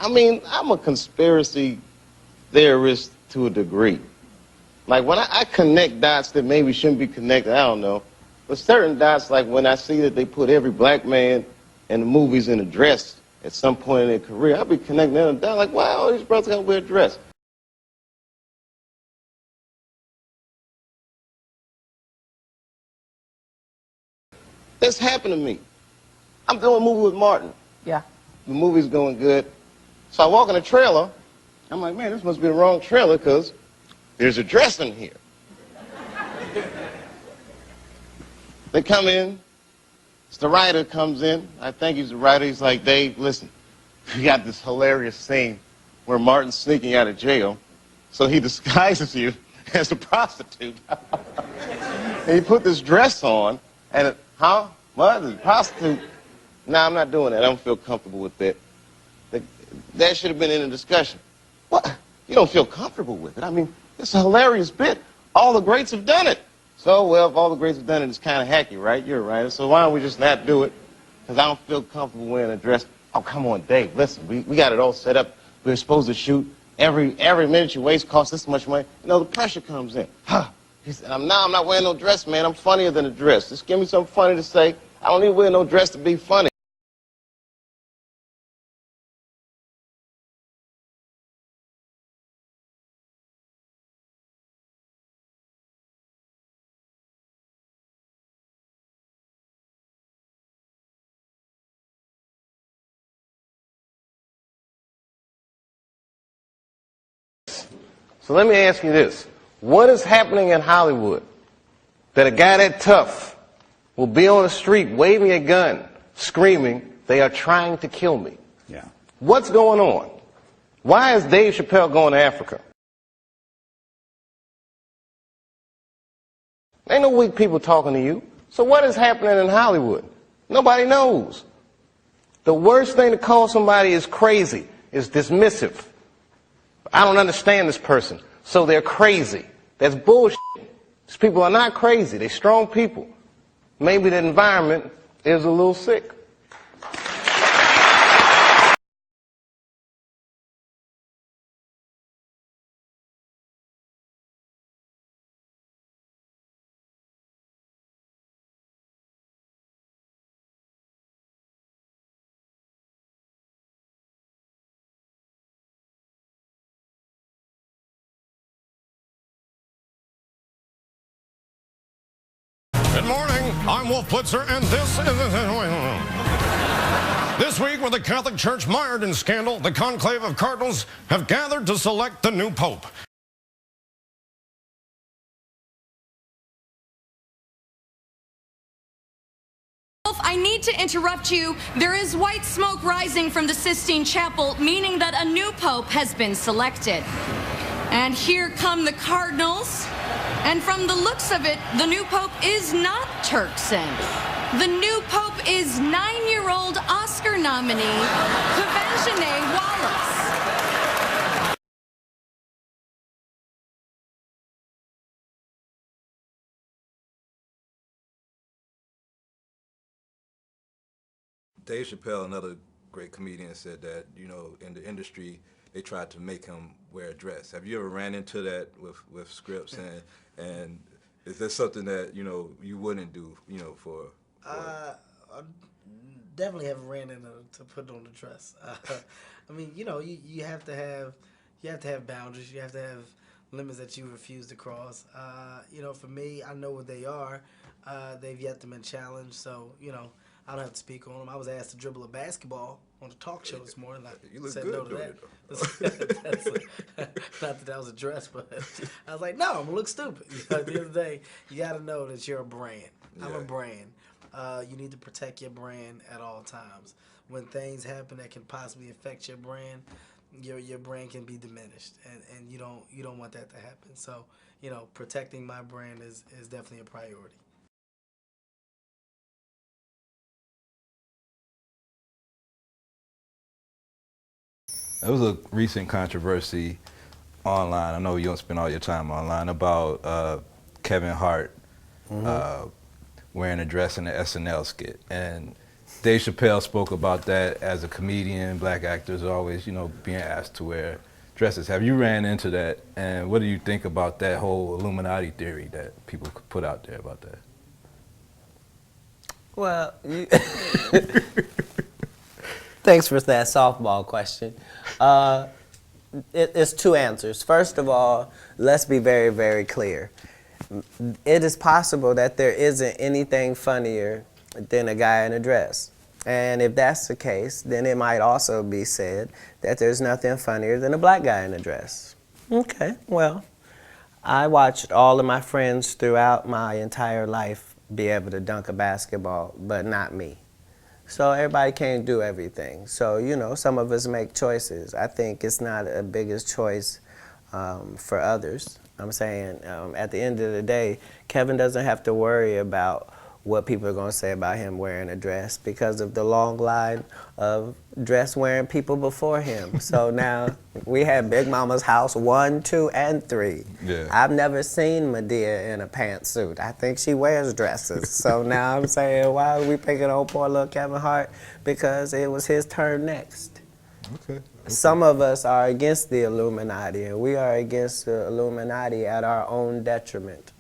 I mean, I'm a conspiracy theorist to a degree. Like, when I connect dots that maybe shouldn't be connected, I don't know. But certain dots, like when I see that they put every black man in the movies in a dress at some point in their career, I'll be connecting them down like, why all these brothers got to wear a dress? This happened to me. I'm doing a movie with Martin. Yeah. The movie's going good. So I walk in a trailer. I'm like, man, this must be the wrong trailer because there's a dress in here. They come in. It's the writer comes in. I think he's the writer. He's like, Dave, listen, we got this hilarious scene where Martin's sneaking out of jail. So he disguises you as a prostitute. And he put this dress on. And, huh? What? The prostitute? Nah, I'm not doing that. I don't feel comfortable with that. That should have been in the discussion. What? You don't feel comfortable with it? I mean, it's a hilarious bit. All the greats have done it. So, well, if all the greats have done it, it's kind of hacky, right? You're right. So why don't we just not do it? Because I don't feel comfortable wearing a dress. Oh, come on, Dave, listen, we got it all set up. We're supposed to shoot. Every minute you waste costs this much money. You know, the pressure comes in. Huh. He said, I'm not wearing no dress, man. I'm funnier than a dress. Just give me something funny to say. I don't need to wear no dress to be funny. So let me ask you this. What is happening in Hollywood that a guy that tough will be on the street waving a gun, screaming, they are trying to kill me? Yeah. What's going on? Why is Dave Chappelle going to Africa? Ain't no weak people talking to you. So what is happening in Hollywood? Nobody knows. The worst thing to call somebody is crazy, is dismissive. I don't understand this person, so they're crazy. That's bullshit. These people are not crazy. They're strong people. Maybe the environment is a little sick. Good morning, I'm Wolf Blitzer, and this week, with the Catholic Church mired in scandal, the conclave of cardinals have gathered to select the new pope. Wolf, I need to interrupt you. There is white smoke rising from the Sistine Chapel, meaning that a new pope has been selected. And here come the cardinals. And from the looks of it, the new pope is not Turkson. The new pope is 9-year-old Oscar nominee, Quvenzhané Wallis. Dave Chappelle, another great comedian, said that, you know, in the industry, they tried to make him wear a dress. Have you ever ran into that with scripts, and is that something that, you know, you wouldn't do, you know, for I definitely haven't ran into to put on the dress. I mean, you know, you have to have boundaries. You have to have limits that you refuse to cross. You know, for me, I know what they are. They've yet to been challenged, so you know, I don't have to speak on them. I was asked to dribble a basketball on the talk show this morning. You look said good no to doing that. Not that was a dress, but I was like, no, I'm gonna look stupid. You know, at the end of the day, you got to know that you're a brand. I'm a brand. You need to protect your brand at all times. When things happen that can possibly affect your brand, your brand can be diminished, and you don't want that to happen. So, you know, protecting my brand is definitely a priority. There was a recent controversy online. I know you don't spend all your time online, about Kevin Hart wearing a dress in the SNL skit, and Dave Chappelle spoke about that as a comedian. Black actors are always, you know, being asked to wear dresses. Have you ran into that? And what do you think about that whole Illuminati theory that people put out there about that? Well, thanks for that softball question. It's two answers. First of all, let's be very, very clear. It is possible that there isn't anything funnier than a guy in a dress. And if that's the case, then it might also be said that there's nothing funnier than a black guy in a dress. Okay, well, I watched all of my friends throughout my entire life be able to dunk a basketball, but not me. So everybody can't do everything. So, you know, some of us make choices. I think it's not a biggest choice for others. I'm saying at the end of the day, Kevin doesn't have to worry about what people are going to say about him wearing a dress because of the long line of dress-wearing people before him. So now we had Big Mama's house 1, 2, and 3. Yeah. I've never seen Medea in a pantsuit. I think she wears dresses. So now I'm saying, why are we picking on poor little Kevin Hart? Because it was his turn next. Okay. Some of us are against the Illuminati, and we are against the Illuminati at our own detriment.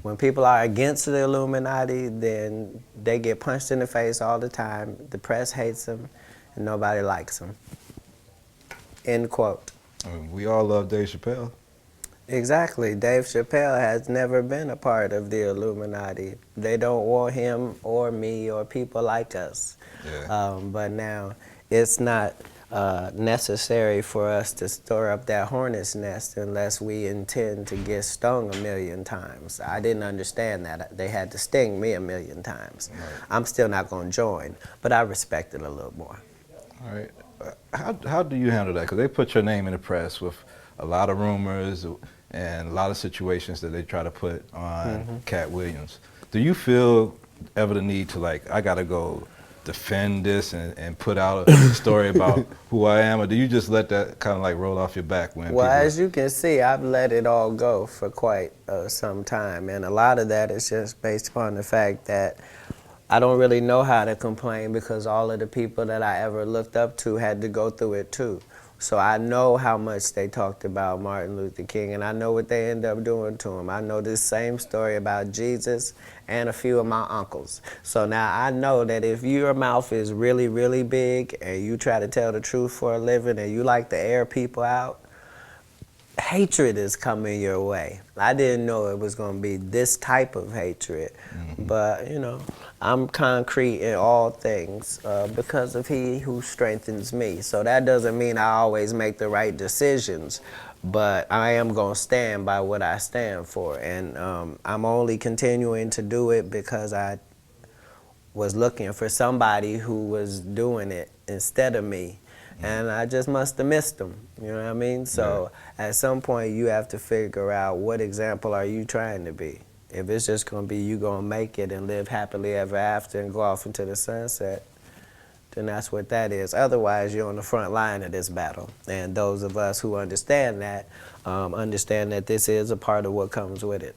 When people are against the Illuminati, then they get punched in the face all the time. The press hates them, and nobody likes them. End quote. We all love Dave Chappelle. Exactly. Dave Chappelle has never been a part of the Illuminati. They don't want him or me or people like us. Yeah. But now it's not necessary for us to stir up that hornet's nest unless we intend to get stung 1,000,000 times. I didn't understand that. They had to sting me 1,000,000 times. Right. I'm still not going to join, but I respect it a little more. All right. How do you handle that? Because they put your name in the press with a lot of rumors and a lot of situations that they try to put on Cat Williams. Do you feel ever the need to, like, I got to go defend this and put out a story about who I am, or do you just let that kind of like roll off your back when Well, people... as you can see, I've let it all go for quite some time, and a lot of that is just based upon the fact that I don't really know how to complain because all of the people that I ever looked up to had to go through it too. So I know how much they talked about Martin Luther King, and I know what they end up doing to him. I know this same story about Jesus and a few of my uncles. So now I know that if your mouth is really, really big and you try to tell the truth for a living and you like to air people out, hatred is coming your way. I didn't know it was going to be this type of hatred, but you know, I'm concrete in all things because of He who strengthens me. So that doesn't mean I always make the right decisions, but I am going to stand by what I stand for, and I'm only continuing to do it because I was looking for somebody who was doing it instead of me. And I just must have missed them, you know what I mean? So at some point you have to figure out what example are you trying to be. If it's just going to be you going to make it and live happily ever after and go off into the sunset, then that's what that is. Otherwise, you're on the front line of this battle. And those of us who understand that this is a part of what comes with it.